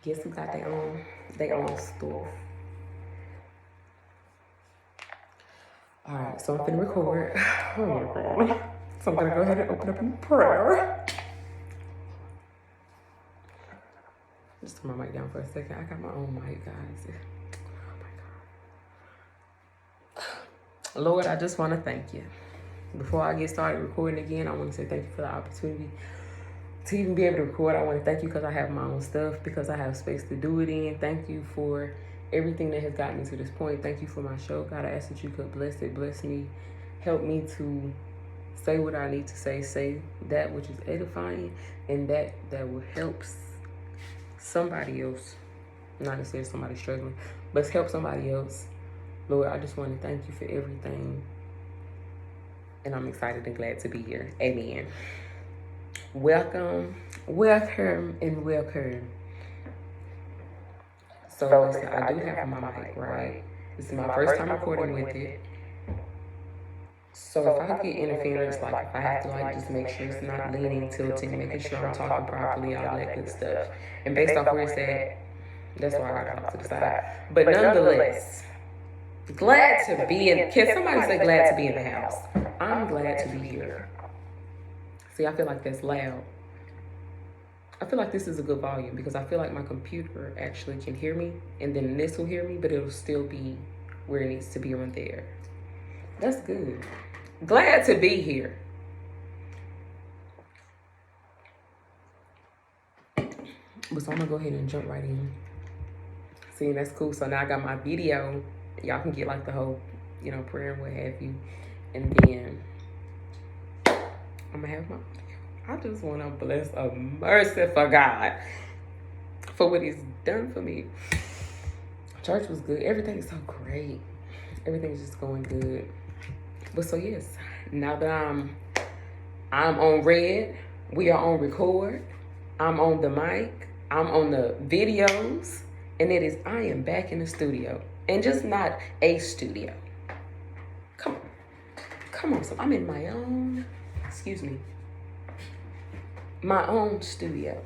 Guess who got their own stuff. Alright, so I'm finna record. Oh my god. So I'm gonna go ahead and open up in prayer. Just turn my mic down for a second. I got my own mic, guys. Oh my god. Lord, I just want to thank you. Before I get started recording again, I want to say thank you for the opportunity to even be able to record. I want to thank you because I have my own stuff, because I have space to do it in. Thank you for everything that has gotten me to this point. Thank you for my show. God, I ask that you could bless it, bless me, help me to say what I need to say that which is edifying, and that will help somebody else. Not necessarily somebody struggling, but help somebody else. Lord, I just want to thank you for everything, and I'm excited and glad to be here. Amen. Welcome. So listen, I do have my mic, right? This is my first time recording with it. So if I get interference, like if I have to like just make sure it's not leaning, tilting, making sure I'm talking properly, all that good stuff. And based off where it's at, that's why I got to the side. But nonetheless, glad to be in. Can somebody say glad to be in the house? I'm glad to be here. See, I feel like that's loud. I feel like this is a good volume because I feel like my computer actually can hear me, and then this will hear me, but it'll still be where it needs to be on there. That's good. Glad to be here. But so I'm gonna go ahead and jump right in. See, that's cool. So now I got my video. Y'all can get like the whole, prayer and what have you. And then I'm gonna have my video. I just want to bless a merciful God for what he's done for me. Church was good. Everything is so great. Everything's just going good. But so yes, now that I'm on red, we are on record, I'm on the mic, I'm on the videos, and I am back in the studio. And just not a studio. Come on, so I'm in my own, my own studio.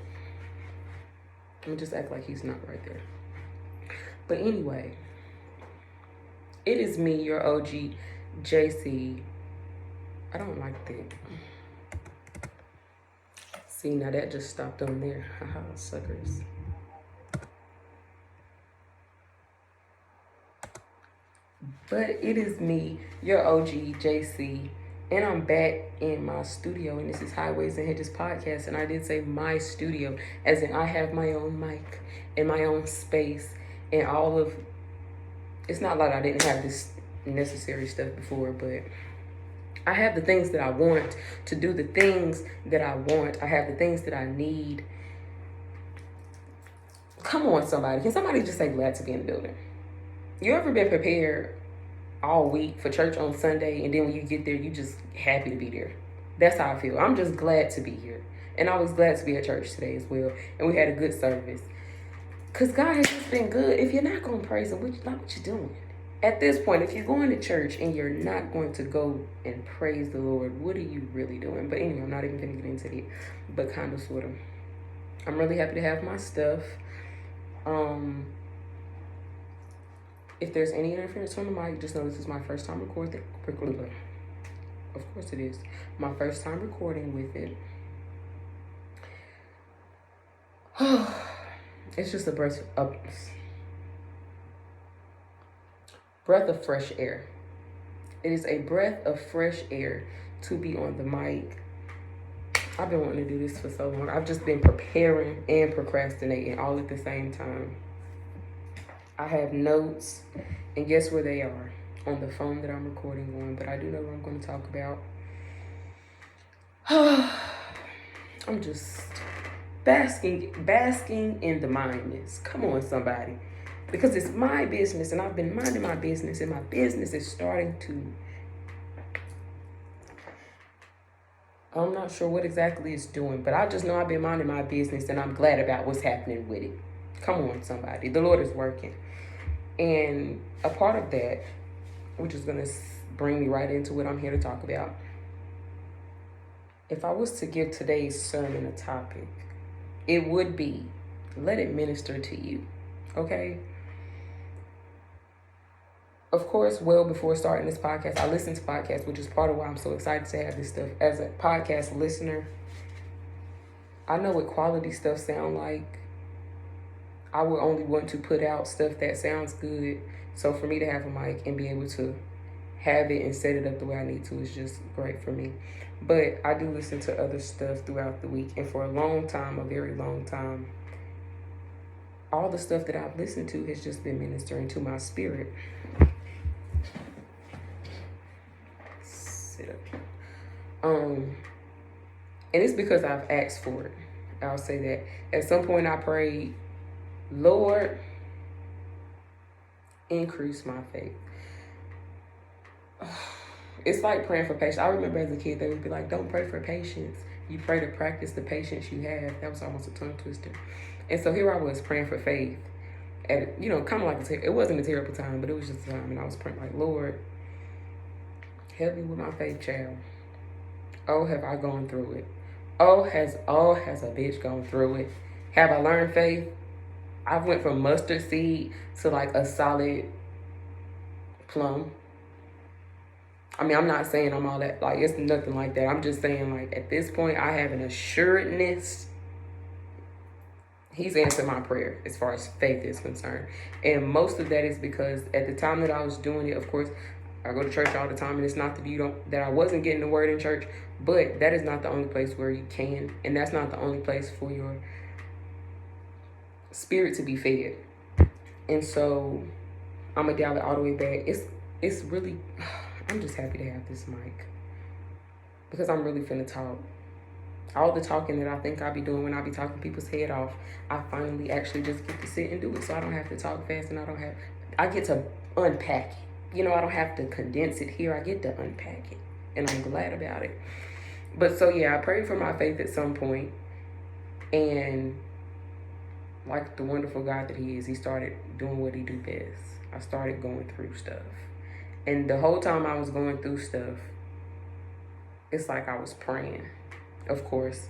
Let me just act like he's not right there. But anyway, it is me, your OG, JC. I don't like that. See, now that just stopped on there. Haha, suckers. But it is me, your OG, JC. And I'm back in my studio, and this is Highways and Hedges podcast. And I did say my studio, as in I have my own mic and my own space and all of. It's not like I didn't have this necessary stuff before, but I have the things that I want to do the things that I want. I have the things that I need. Come on, somebody. Can somebody just say glad to be in the building? You ever been prepared all week for church on Sunday, and then when you get there, you just happy to be there? That's how I feel. I'm just glad to be here. And I was glad to be at church today as well. And we had a good service. Because God has just been good. If you're not going to praise him, what you doing? At this point, if you're going to church and you're not going to go and praise the Lord, what are you really doing? But anyway, I'm not even going to get into it, but kind of, sort of. I'm really happy to have my stuff. If there's any interference on the mic, just know this is my first time recording. Of course it is. My first time recording with it. It's just a breath of fresh air. It is a breath of fresh air to be on the mic. I've been wanting to do this for so long. I've just been preparing and procrastinating all at the same time. I have notes, and guess where they are? On the phone that I'm recording on, but I do know what I'm going to talk about. I'm just basking in the mindness. Come on, somebody. Because it's my business, and I've been minding my business, and my business is starting to... I'm not sure what exactly it's doing, but I just know I've been minding my business, and I'm glad about what's happening with it. Come on, somebody. The Lord is working. And a part of that, which is going to bring me right into what I'm here to talk about. If I was to give today's sermon a topic, it would be let it minister to you, okay? Of course, well before starting this podcast, I listened to podcasts, which is part of why I'm so excited to have this stuff. As a podcast listener, I know what quality stuff sound like. I would only want to put out stuff that sounds good. So for me to have a mic and be able to have it and set it up the way I need to is just great for me. But I do listen to other stuff throughout the week. And for a long time, a very long time, all the stuff that I've listened to has just been ministering to my spirit. Sit up. And it's because I've asked for it. I'll say that. At some point I prayed, Lord, increase my faith. It's like praying for patience. I remember as a kid, they would be like, don't pray for patience. You pray to practice the patience you have. That was almost a tongue twister. And so here I was praying for faith. And, kind of like, it wasn't a terrible time, but it was just a time. And I was praying like, Lord, help me with my faith, child. Oh, have I gone through it? Oh, has a bitch gone through it? Have I learned faith? I went from mustard seed to like a solid plum. I mean, I'm not saying I'm all that, like, it's nothing like that. I'm just saying, like, at this point, I have an assuredness. He's answered my prayer as far as faith is concerned. And most of that is because at the time that I was doing it, of course, I go to church all the time, and it's not that I wasn't getting the word in church, but that is not the only place where you can, and that's not the only place for your spirit to be fed. And so I'm gonna dial it all the way back. It's really, I'm just happy to have this mic because I'm really finna talk. All the talking that I think I be doing when I be talking people's head off, I finally actually just get to sit and do it, so I don't have to talk fast, and I get to unpack it. I don't have to condense it here. I get to unpack it, and I'm glad about it. But so yeah, I prayed for my faith at some point, and like the wonderful God that he is, he started doing what he do best. I started going through stuff. And the whole time I was going through stuff, it's like I was praying, of course.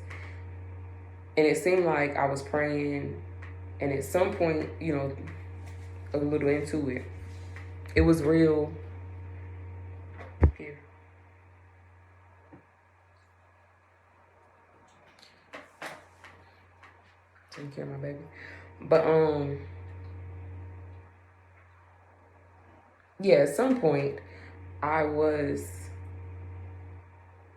And it seemed like I was praying, and at some point, a little into it, it was real. Here. Taking care of my baby. But, yeah, at some point, I was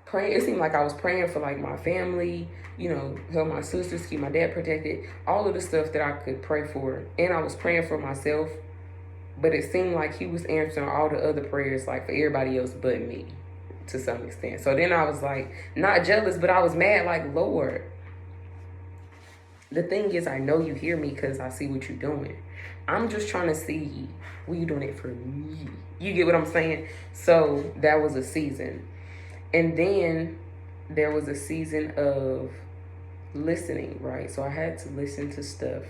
praying. It seemed like I was praying for, like, my family, help my sisters, keep my dad protected, all of the stuff that I could pray for. And I was praying for myself, but it seemed like he was answering all the other prayers, like, for everybody else but me, to some extent. So then I was, like, not jealous, but I was mad, like, Lord, the thing is, I know you hear me because I see what you're doing. I'm just trying to see, will you doing it for me? You get what I'm saying? So that was a season. And then there was a season of listening, right? So I had to listen to stuff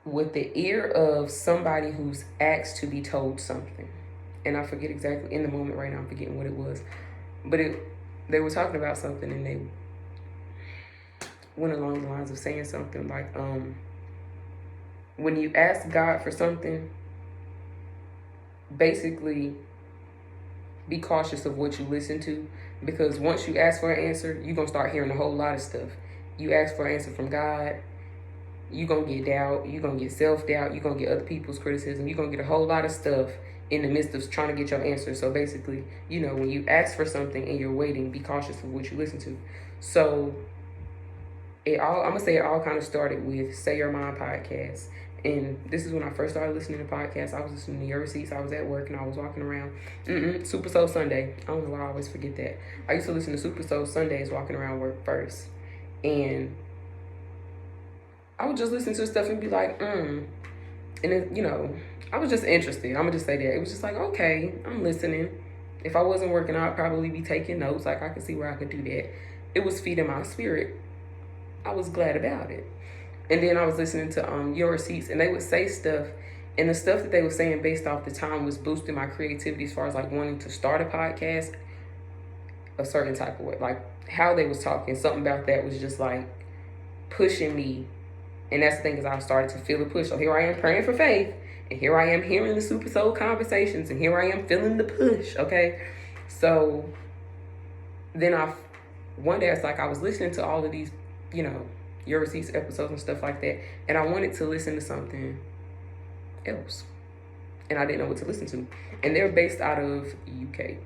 with the ear of somebody who's asked to be told something. And I forget exactly, in the moment right now, I'm forgetting what it was. But they were talking about something, and they went along the lines of saying something like, when you ask God for something, basically be cautious of what you listen to, because once you ask for an answer, you're going to start hearing a whole lot of stuff. You ask for an answer from God, you're going to get doubt, you're going to get self-doubt, you're going to get other people's criticism, you're going to get a whole lot of stuff in the midst of trying to get your answer. So basically, when you ask for something and you're waiting, be cautious of what you listen to. So I'm going to say it all kind of started with Say Your Mind podcast. And this is when I first started listening to podcasts. I was listening to Your Receipts. I was at work and I was walking around. Super Soul Sunday. I don't know why I always forget that. I used to listen to Super Soul Sundays walking around work first. And I would just listen to stuff and be like, And then, I was just interested. I'm going to just say that. It was just like, okay, I'm listening. If I wasn't working, I'd probably be taking notes. Like, I could see where I could do that. It was feeding my spirit. I was glad about it. And then I was listening to Your Receipts, and they would say stuff, and the stuff that they were saying based off the time was boosting my creativity as far as like wanting to start a podcast a certain type of way. Like how they was talking, something about that was just like pushing me. And that's the thing, is I started to feel the push. So here I am praying for faith, and here I am hearing the Super Soul Conversations, and here I am feeling the push, okay? So then one day it's like I was listening to all of these, Your Receipts episodes and stuff like that, and I wanted to listen to something else. And I didn't know what to listen to. And they're based out of the UK.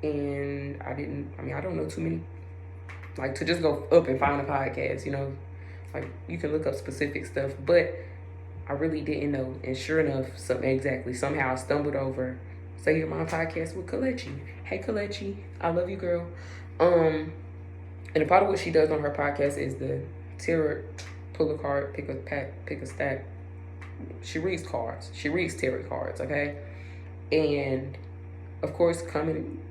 And I don't know too many, like, to just go up and find a podcast, like, you can look up specific stuff, but I really didn't know. And sure enough, somehow I stumbled over Say Your Mind podcast with Kelechi. Hey, Kelechi, I love you, girl. And a part of what she does on her podcast is the tarot, pull a card, pick a pack, pick a stack. She reads cards. She reads tarot cards, okay? And, of course, coming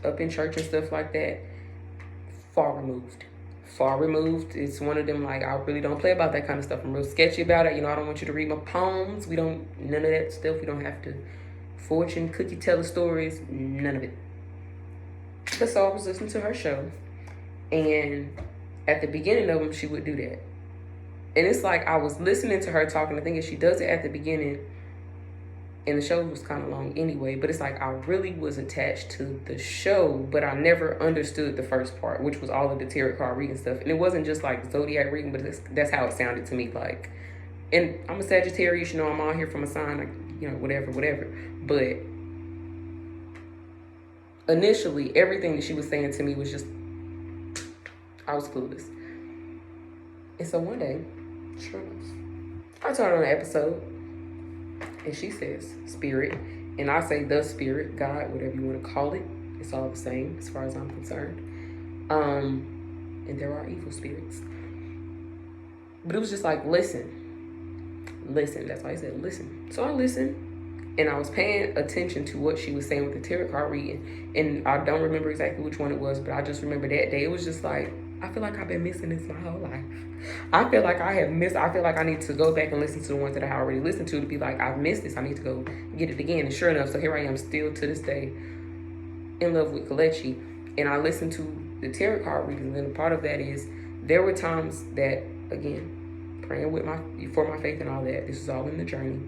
up in church and stuff like that, far removed. It's one of them, like, I really don't play about that kind of stuff. I'm real sketchy about it. I don't want you to read my poems. None of that stuff. We don't have to fortune cookie teller stories. None of it. But so I was listening to her show. And at the beginning of them, she would do that. And it's like I was listening to her talking. The thing is, she does it at the beginning. And the show was kind of long anyway. But it's like I really was attached to the show. But I never understood the first part, which was all of the tarot card reading stuff. And it wasn't just like zodiac reading, but that's how it sounded to me. Like, and I'm a Sagittarius, I'm all here from a sign, like, whatever. But initially, everything that she was saying to me was just, I was clueless. And so one day, sure enough, I turned on an episode, and she says, spirit, and I say the spirit, God, whatever you want to call it. It's all the same as far as I'm concerned. And there are evil spirits. But it was just like, listen. That's why I said listen. So I listened, and I was paying attention to what she was saying with the tarot card reading. And I don't remember exactly which one it was, but I just remember that day. It was just like, I feel like I've been missing this my whole life. I feel like I need to go back and listen to the ones that I already listened to be like, I've missed this. I need to go get it again. And sure enough, so here I am still to this day in love with Kelechi. And I listened to the tarot card readings. And part of that is there were times that, again, praying for my faith and all that. This is all in the journey.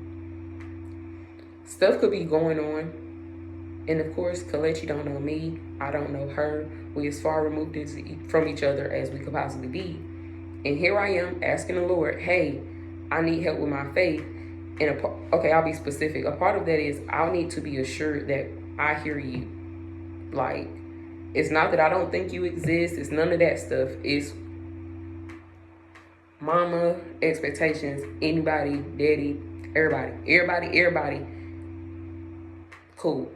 Stuff could be going on. And of course, Kelechi don't know me. I don't know her. We as far removed from each other as we could possibly be. And here I am asking the Lord, hey, I need help with my faith. And I'll be specific. A part of that is I'll need to be assured that I hear you. Like, it's not that I don't think you exist. It's none of that stuff. It's mama, expectations, anybody, daddy, everybody. Cool.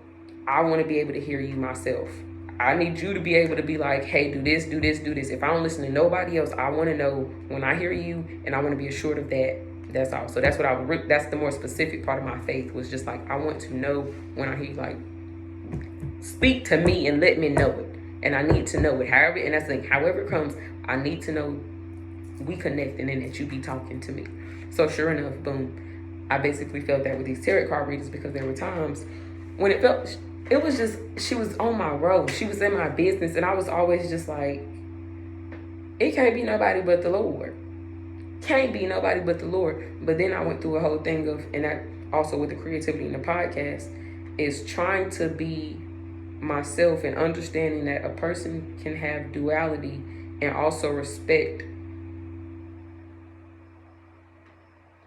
I want to be able to hear you myself. I need you to be able to be like, hey, do this. If I don't listen to nobody else, I want to know when I hear you, and I want to be assured of that. That's all. So that's what that's the more specific part of my faith, was just like, I want to know when I hear you, like, speak to me and let me know it. And I need to know it. However, and that's the thing, however it comes, I need to know we connecting and that you be talking to me. So sure enough, boom, I basically felt that with these tarot card readers, because there were times when it was just, she was on my road. She was in my business, and I was always just like, it can't be nobody but the Lord. Can't be nobody but the Lord. But then I went through a whole thing of, and that also with the creativity in the podcast, is trying to be myself and understanding that a person can have duality and also respect,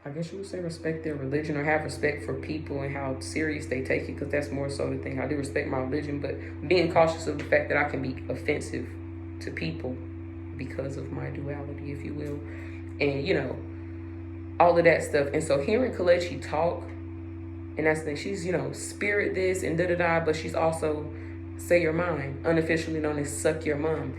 I guess you would say, respect their religion, or have respect for people and how serious they take it, because that's more so the thing. I do respect my religion, but being cautious of the fact that I can be offensive to people because of my duality, if you will. And, all of that stuff. And so hearing Kelechi talk, and that's the thing, she's, spirit this and da-da-da, but she's also Say Your Mind, unofficially known as Suck Your Mom.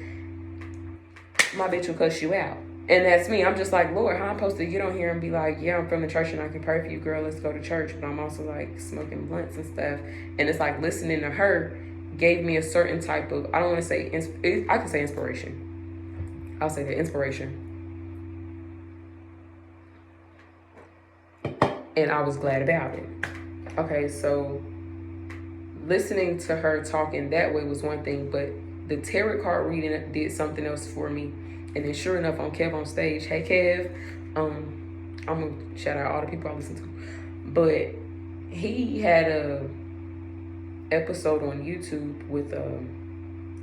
My bitch will cuss you out. And that's me. I'm just like, Lord, how I'm supposed to get on here and be like, yeah, I'm from the church and I can pray for you, girl, let's go to church. But I'm also like smoking blunts and stuff. And it's like listening to her gave me a certain type of, I don't want to say, I can say inspiration. I'll say that, inspiration. And I was glad about it. Okay, so listening to her talking that way was one thing, but the tarot card reading did something else for me. And then sure enough, on Kev on stage, hey Kev, I'm gonna shout out all the people I listen to, but he had a episode on YouTube with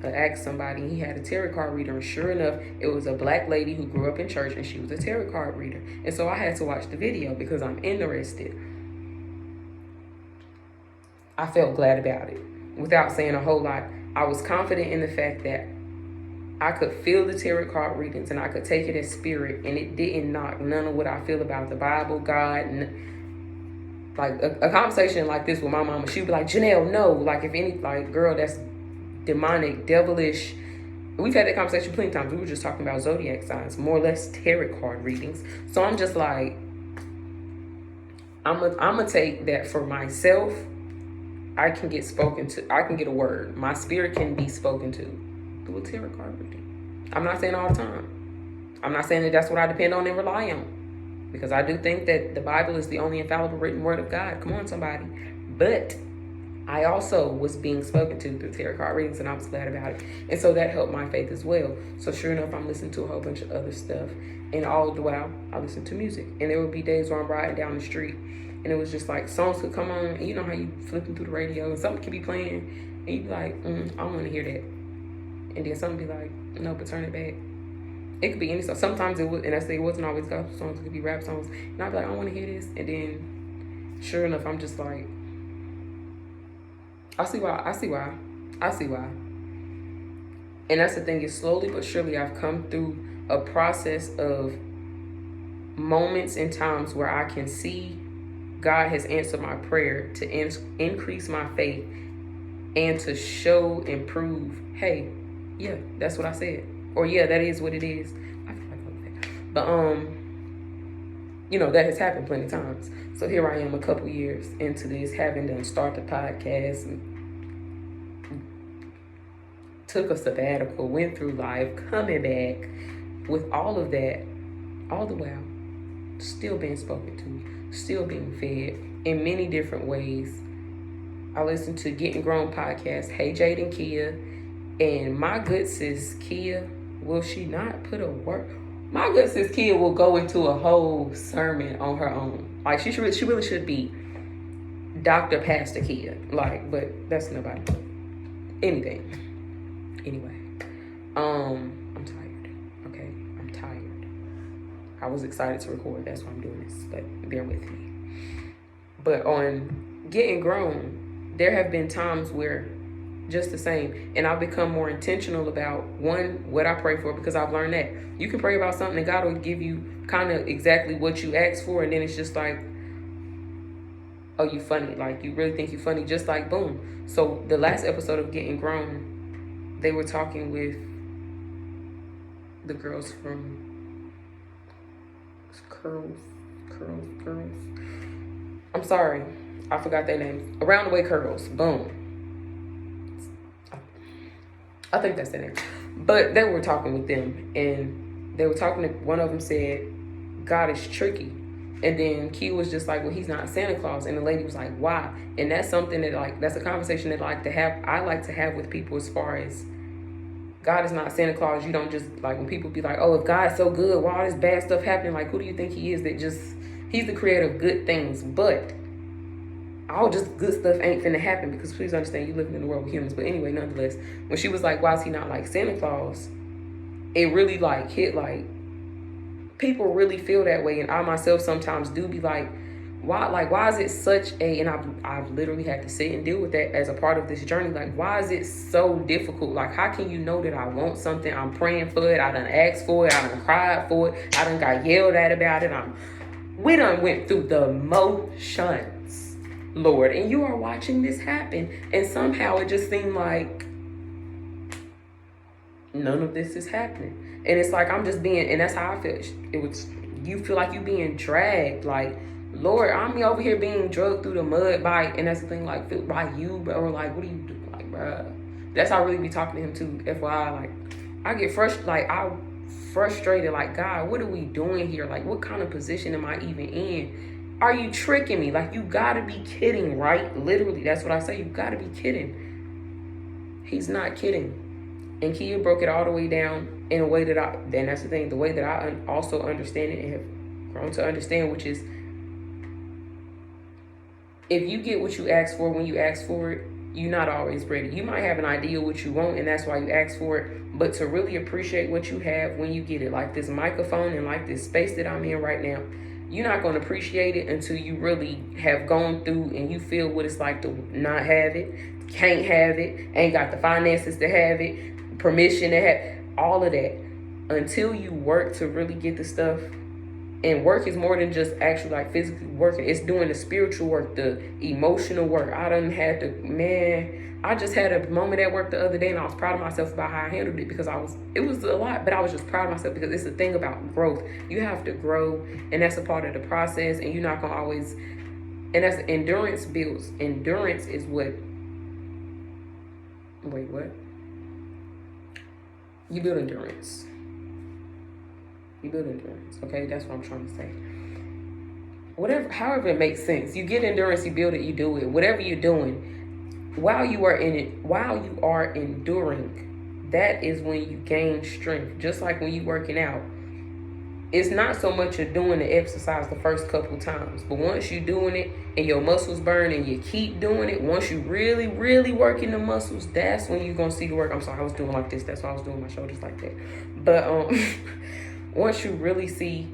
Ask Somebody. He had a tarot card reader, and sure enough, it was a black lady who grew up in church, and she was a tarot card reader. And so I had to watch the video because I'm interested. I felt glad about it. Without saying a whole lot, I was confident in the fact that I could feel the tarot card readings and I could take it as spirit, and it didn't knock none of what I feel about the Bible, God. And like a conversation like this with my mama, she'd be like, Janelle, no. Like, if any, like, girl, that's demonic, devilish. We've had that conversation plenty of times. We were just talking about zodiac signs, more or less tarot card readings. So I'm just like, I'm gonna take that for myself. I can get spoken to. I can get a word. My spirit can be spoken to through a tarot card reading. I'm not saying all the time. I'm not saying that that's what I depend on and rely on, because I do think that the Bible is the only infallible written word of God. Come on, somebody. But I also was being spoken to through tarot card readings, and I was glad about it. And so that helped my faith as well. So sure enough, I'm listening to a whole bunch of other stuff. And all the while, I listen to music. And there would be days where I'm riding down the street, and it was just like songs could come on. And you know how you flipping through the radio and something could be playing. And you'd be like, I don't want to hear that. And then something be like, no, but turn it back. It could be any song. Sometimes it was, and I say it wasn't always gospel songs. It could be rap songs. And I'd be like, I don't want to hear this. And then sure enough, I'm just like, I see why. And that's the thing, is slowly but surely I've come through a process of moments and times where I can see God has answered my prayer to increase my faith and to show and prove, hey, yeah, that's what I said. Or yeah, that is what it is. I feel like okay. But you know, that has happened plenty of times. So here I am a couple years into this, having done start the podcast, and took a sabbatical, went through life, coming back with all of that, all the while still being spoken to, still being fed in many different ways. I listen to Getting Grown podcast, Hey Jade and Kia, and my good sis Kia, will she not put a word? My good sis Kia will go into a whole sermon on her own. Like, she really should be Dr. Pastor Kia. Like, but that's nobody. Anything. Anyway, I'm tired. Okay, I'm tired. I was excited to record. That's why I'm doing this. But bear with me. But on Getting Grown, there have been times where just the same, and I've become more intentional about, one, what I pray for, because I've learned that you can pray about something and God will give you kind of exactly what you asked for, and then it's just like, oh, you funny, like you really think you funny, just like boom. So the last episode of Getting Grown, they were talking with the girls from Curls. I'm sorry, I forgot their names. Around the Way Curls, boom. I think that's the name. But they were talking with them, and they were talking to, one of them said, God is tricky. And then Key was just like, well, he's not Santa Claus. And the lady was like, why? And that's something that, like, that's a conversation that I like to have with people, as far as God is not Santa Claus. You don't just, like, when people be like, oh, if God's so good, why all this bad stuff happening? Like, who do you think he is that just, he's the creator of good things. But all just good stuff ain't finna happen, because please understand, you living in the world with humans. But anyway, nonetheless, when she was like, why is he not like Santa Claus? It really like hit, like, people really feel that way. And I myself sometimes do be like, why is it such a, and I've literally had to sit and deal with that as a part of this journey. Like, why is it so difficult? Like, how can you know that I want something? I'm praying for it. I done asked for it. I done cried for it. I done got yelled at about it. We done went through the motions, Lord, and you are watching this happen. And somehow it just seemed like none of this is happening. And it's like, I'm just being, and that's how I feel. You feel like you being dragged. Like, Lord, I'm over here being drugged through the mud by, and that's the thing, like, by you, bro. Or like, what do you do? Like, bruh. That's how I really be talking to him too, FYI. Like, I get frustrated, like, God, what are we doing here? Like, what kind of position am I even in? Are you tricking me? Like, you gotta be kidding, right? Literally, that's what I say. You gotta be kidding. He's not kidding. And Kia broke it all the way down in a way that then that's the thing, the way that I also understand it and have grown to understand, which is, if you get what you ask for when you ask for it, you're not always ready. You might have an idea what you want, and that's why you ask for it. But to really appreciate what you have when you get it, like this microphone and like this space that I'm in right now, you're not going to appreciate it until you really have gone through and you feel what it's like to not have it, can't have it, ain't got the finances to have it, permission to have all of that. Until you work to really get the stuff. And work is more than just actually like physically working. It's doing the spiritual work, the emotional work. I just had a moment at work the other day, and I was proud of myself about how I handled it, because it was a lot, but I was just proud of myself, because it's the thing about growth. You have to grow, and that's a part of the process, and you're not going to always, and that's endurance builds. Endurance is what, you build endurance. You build endurance, okay? That's what I'm trying to say. However it makes sense. You get endurance, you build it, you do it. Whatever you're doing, while you are enduring, that is when you gain strength. Just like when you're working out. It's not so much you're doing the exercise the first couple times, but once you're doing it and your muscles burn and you keep doing it, once you really, really working the muscles, that's when you're going to see the work. I'm sorry, I was doing like this. That's why I was doing my shoulders like that. But, once you really see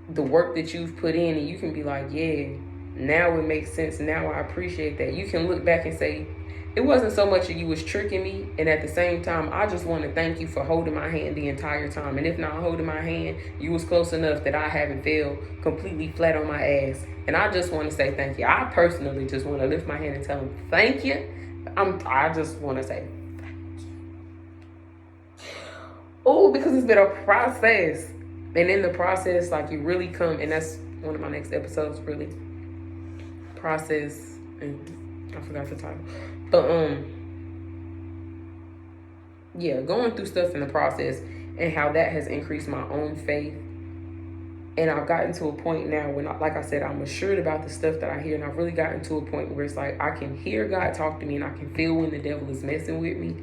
the work that you've put in, and you can be like, yeah, now it makes sense. Now I appreciate that. You can look back and say, it wasn't so much that you was tricking me. And at the same time, I just want to thank you for holding my hand the entire time. And if not holding my hand, you was close enough that I haven't fell completely flat on my ass. And I just want to say thank you. I personally just want to lift my hand and tell him, thank you. I just want to say, oh, because it's been a process. And in the process, like, you really come, and that's one of my next episodes, really. Process, and I forgot the title. But, yeah, going through stuff in the process and how that has increased my own faith. And I've gotten to a point now when, like I said, I'm assured about the stuff that I hear. And I've really gotten to a point where it's like, I can hear God talk to me, and I can feel when the devil is messing with me.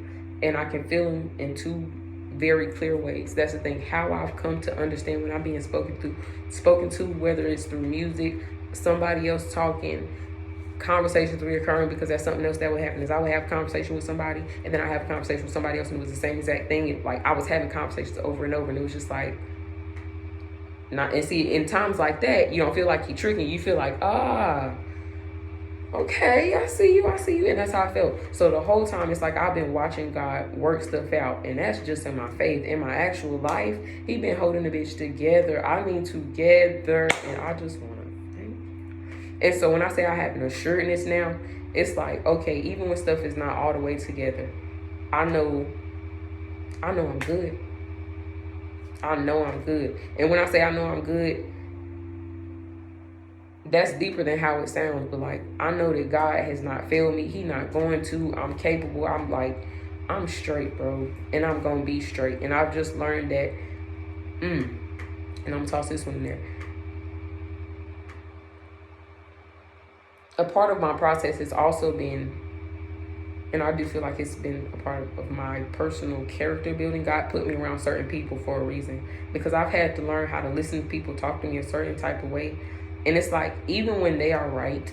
And I can feel him in two very clear ways. That's the thing. How I've come to understand when I'm being spoken to, whether it's through music, somebody else talking, conversations reoccurring, because that's something else that would happen. Is I would have a conversation with somebody, and then I have a conversation with somebody else, and it was the same exact thing. And like, I was having conversations over and over, and it was just like, not. And see, in times like that, you don't feel like you're tricking. You feel like, okay, I see you. And that's how I felt. So the whole time, it's like I've been watching God work stuff out. And that's just in my faith. In my actual life, he been holding the bitch together. I mean, together. And I just want to thank. And so when I say I have an assuredness now, it's like, okay, even when stuff is not all the way together, I know I'm good. I know I'm good. And when I say I know I'm good, that's deeper than how it sounds. But like, I know that God has not failed me. He not going to. I'm capable. I'm straight, bro. And I'm going to be straight. And I've just learned that, and I'm going to toss this one in there. A part of my process has also been, and I do feel like it's been a part of my personal character building. God put me around certain people for a reason, because I've had to learn how to listen to people talk to me a certain type of way. And it's like, even when they are right,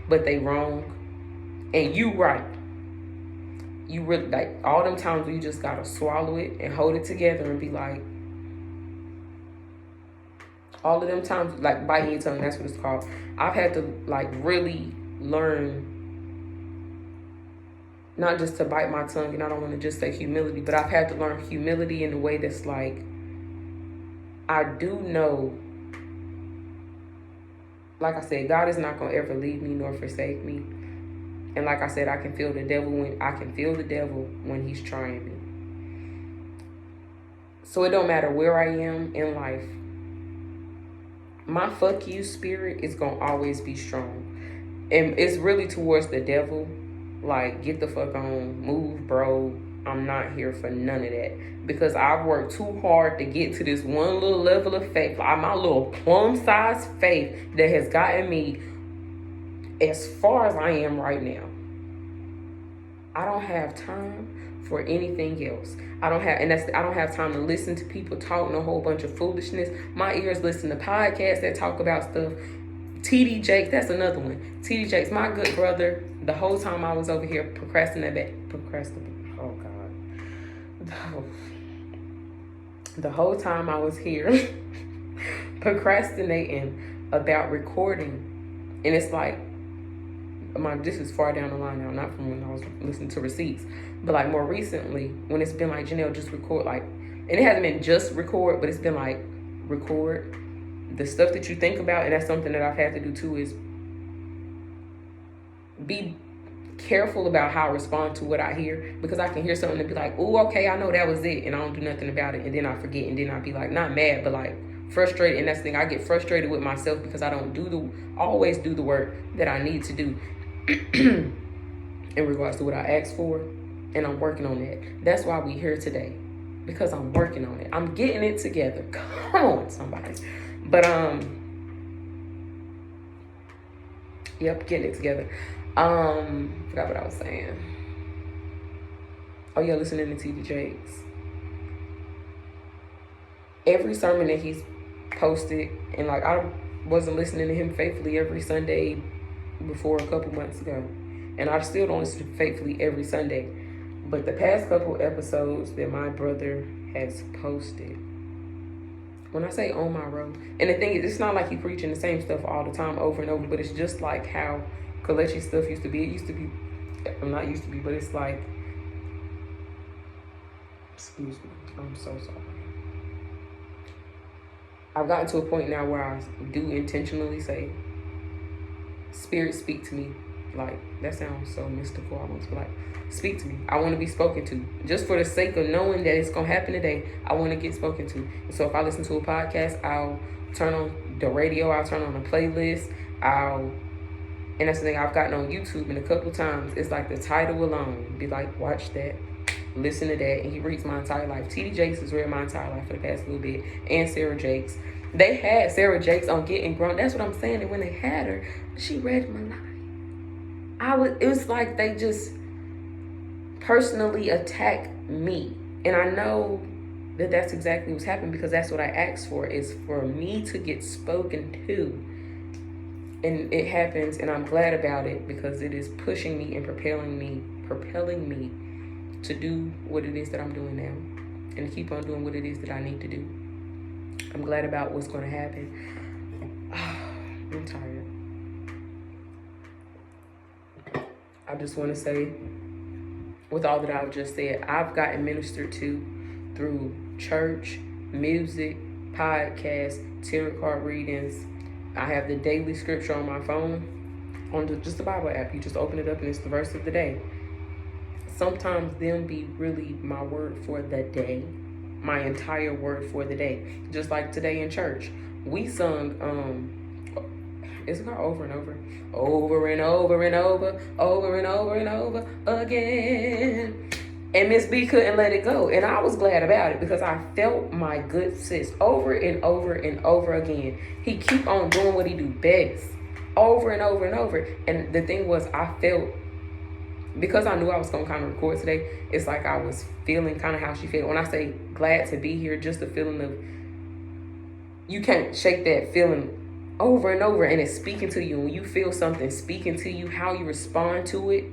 but they wrong, and you right, you really, like, all them times where you just gotta swallow it and hold it together and be like, all of them times, like biting your tongue, that's what it's called. I've had to like really learn not just to bite my tongue, and I don't want to just say humility, but I've had to learn humility in a way that's like, I do know, like I said, God is not going to ever leave me nor forsake me. And like I said, I can feel the devil when he's trying me. So it don't matter where I am in life. My fuck you spirit is going to always be strong. And it's really towards the devil. Like, get the fuck on, move, bro. I'm not here for none of that. Because I've worked too hard to get to this one little level of faith. Like my little plum-sized faith that has gotten me as far as I am right now. I don't have time for anything else. I don't have time to listen to people talking a whole bunch of foolishness. My ears listen to podcasts that talk about stuff. TD Jakes, that's another one. TD Jakes, my good brother, the whole time I was over here procrastinating. Oh God. The whole time I was here procrastinating about recording. And it's like, this is far down the line now, not from when I was listening to receipts, but like more recently, when it's been like, Janelle, just record, like, and it hasn't been just record, but it's been like, record the stuff that you think about. And that's something that I've had to do too, is be careful about how I respond to what I hear, because I can hear something and be like, oh, okay, I know that was it, and I don't do nothing about it, and then I forget, and then I'll be like, not mad, but like frustrated. And that's the thing, I get frustrated with myself because I don't always do the work that I need to do in regards to what I asked for, and I'm working on that. That's why we here today, because I'm working on it. I'm getting it together. Come on, somebody. But yep, getting it together. Forgot what I was saying. Oh yeah, listening to TD Jakes. Every sermon that he's posted, and like I wasn't listening to him faithfully every Sunday before a couple months ago, and I still don't listen to him faithfully every Sunday, but the past couple episodes that my brother has posted, when I say on my road, and the thing is, it's not like he preaching the same stuff all the time over and over, but it's just like how Kalechi stuff used to be. It used to be, not used to be, but it's like, excuse me, I'm so sorry. I've gotten to a point now where I do intentionally say, Spirit, speak to me. Like, that sounds so mystical almost, but like, speak to me. I want to be spoken to. Just for the sake of knowing that it's going to happen today, I want to get spoken to. And so if I listen to a podcast, I'll turn on the radio, I'll turn on a playlist, and that's the thing, I've gotten on YouTube, and a couple times, it's like the title alone, be like, watch that, listen to that, and he reads my entire life. TD Jakes has read my entire life for the past little bit, and Sarah Jakes. They had Sarah Jakes on Getting Grown. That's what I'm saying. And when they had her, she read my life. It was like they just personally attacked me. And I know that that's exactly what's happened, because that's what I asked for, is for me to get spoken to. And it happens, and I'm glad about it, because it is pushing me and propelling me to do what it is that I'm doing now, and keep on doing what it is that I need to do. I'm glad about what's going to happen. I'm tired. I just want to say, with all that I've just said, I've gotten ministered to through church, music, podcasts, tarot card readings. I have the daily scripture on my phone, on just the Bible app. You just open it up and it's the verse of the day. Sometimes them be really my word for the day, my entire word for the day. Just like today in church, we sung, it's not over and over, over and over and over, over and over and over again. And Miss B couldn't let it go. And I was glad about it, because I felt my good sis over and over and over again. He keep on doing what he do best, over and over and over. And the thing was, I felt, because I knew I was going to kind of record today, it's like I was feeling kind of how she felt. When I say glad to be here, just the feeling of, you can't shake that feeling over and over, and it's speaking to you. When you feel something speaking to you, how you respond to it.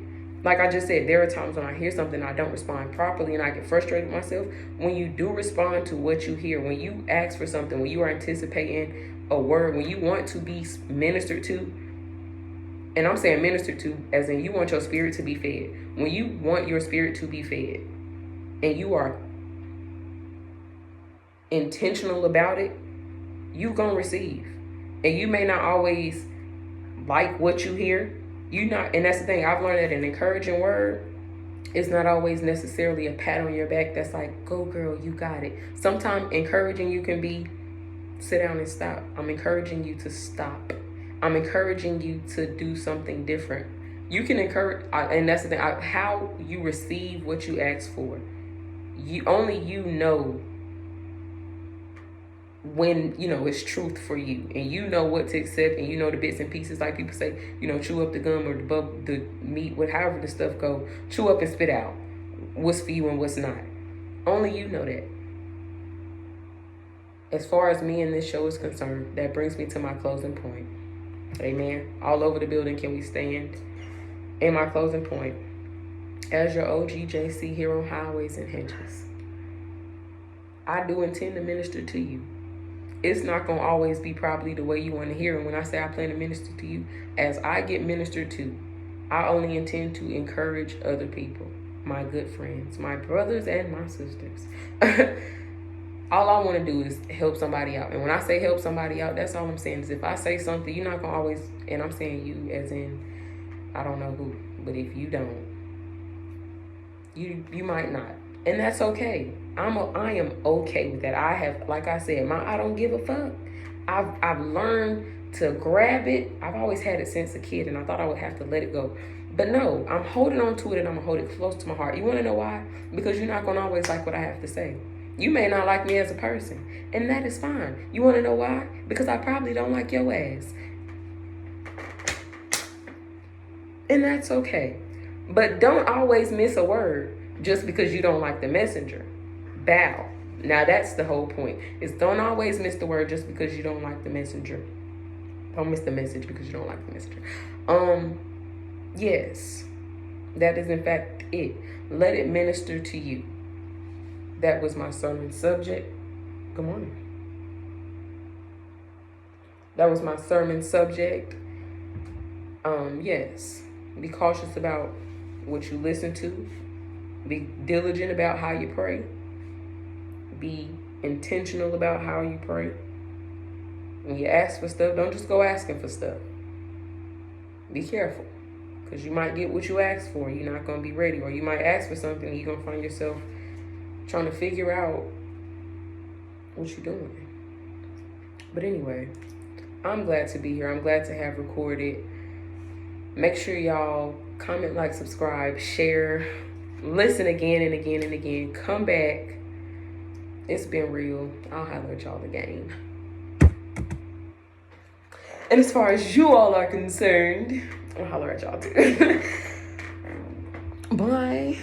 Like I just said, there are times when I hear something, I don't respond properly, and I get frustrated with myself. When you do respond to what you hear, when you ask for something, when you are anticipating a word, when you want to be ministered to, and I'm saying ministered to as in you want your spirit to be fed. When you want your spirit to be fed, and you are intentional about it, you're going to receive. And you may not always like what you hear. And that's the thing, I've learned that an encouraging word is not always necessarily a pat on your back that's like, go girl, you got it. Sometimes encouraging you can be, sit down and stop. I'm encouraging you to stop. I'm encouraging you to do something different. You can encourage, and that's the thing, how you receive what you ask for. Only you know when, it's truth for you, and you know what to accept, and you know the bits and pieces, like people say, chew up the gum or the meat, however the stuff go, chew up and spit out. what's for you and what's not. Only you know that. As far as me and this show is concerned, that brings me to my closing point. Amen. All over the building, can we stand? In my closing point, as your OGJC here on Highways and Hedges, I do intend to minister to you. It's not going to always be probably the way you want to hear. And when I say I plan to minister to you, as I get ministered to, I only intend to encourage other people, my good friends, my brothers and my sisters. All I want to do is help somebody out. And when I say help somebody out, that's all I'm saying is if I say something, you're not going to always, and I'm saying you as in, I don't know who, but if you don't, you might not. And that's okay. I am okay with that. I have, like I said, I don't give a fuck. I've learned to grab it. I've always had it since a kid, and I thought I would have to let it go. But no, I'm holding on to it, and I'm going to hold it close to my heart. You want to know why? Because you're not going to always like what I have to say. You may not like me as a person, and that is fine. You want to know why? Because I probably don't like your ass. And that's okay. But don't always miss a word just because you don't like the messenger. Bow. Now that's the whole point. Is don't always miss the word just because you don't like the messenger. Don't miss the message because you don't like the messenger. Yes. That is in fact it. Let it minister to you. That was my sermon subject. Good morning. That was my sermon subject. Yes. Be cautious about what you listen to. Be diligent about how you pray. Be intentional about how you pray. When you ask for stuff, don't just go asking for stuff. Be careful. Because you might get what you ask for. You're not going to be ready. Or you might ask for something and you're going to find yourself trying to figure out what you're doing. But anyway, I'm glad to be here. I'm glad to have recorded. Make sure y'all comment, like, subscribe, share, listen again and again and again. Come back. It's been real. I'll holler at y'all again. And as far as you all are concerned, I'll holler at y'all too. Bye.